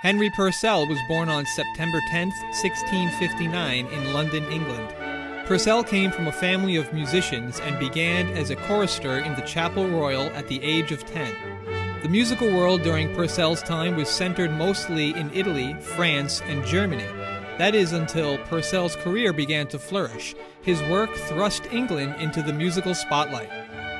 Henry Purcell was born on September 10, 1659, in London, England. Purcell came from a family of musicians and began as a chorister in the Chapel Royal at the age of 10. The musical world during Purcell's time was centered mostly in Italy, France, and Germany. That is until Purcell's career began to flourish. His work thrust England into the musical spotlight.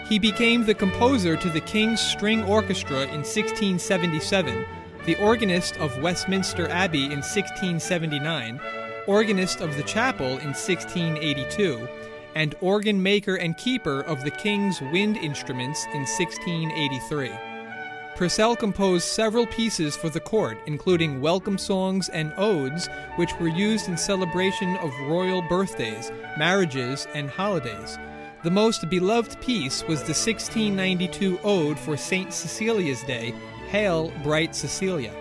He became the composer to the King's String Orchestra in 1677, the organist of Westminster Abbey in 1679, organist of the chapel in 1682, and organ maker and keeper of the King's wind instruments in 1683. Purcell composed several pieces for the court, including welcome songs and odes, which were used in celebration of royal birthdays, marriages, and holidays. The most beloved piece was the 1692 ode for St. Cecilia's Day, Hail, Bright Cecilia.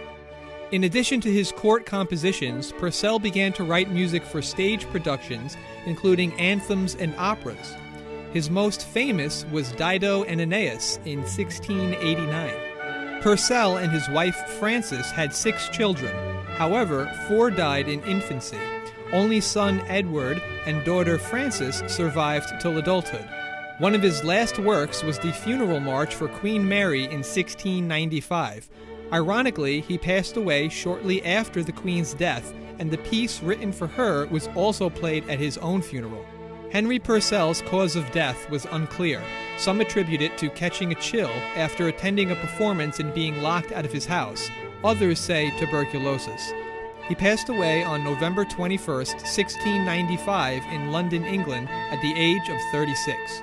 In addition to his court compositions, Purcell began to write music for stage productions, including anthems and operas. His most famous was Dido and Aeneas in 1689. Purcell and his wife Frances had 6 children. However, 4 died in infancy. Only son Edward and daughter Frances survived till adulthood. One of his last works was the funeral march for Queen Mary in 1695. Ironically, he passed away shortly after the Queen's death, and the piece written for her was also played at his own funeral. Henry Purcell's cause of death was unclear. Some attribute it to catching a chill after attending a performance and being locked out of his house. Others say tuberculosis. He passed away on November 21, 1695, in London, England, at the age of 36.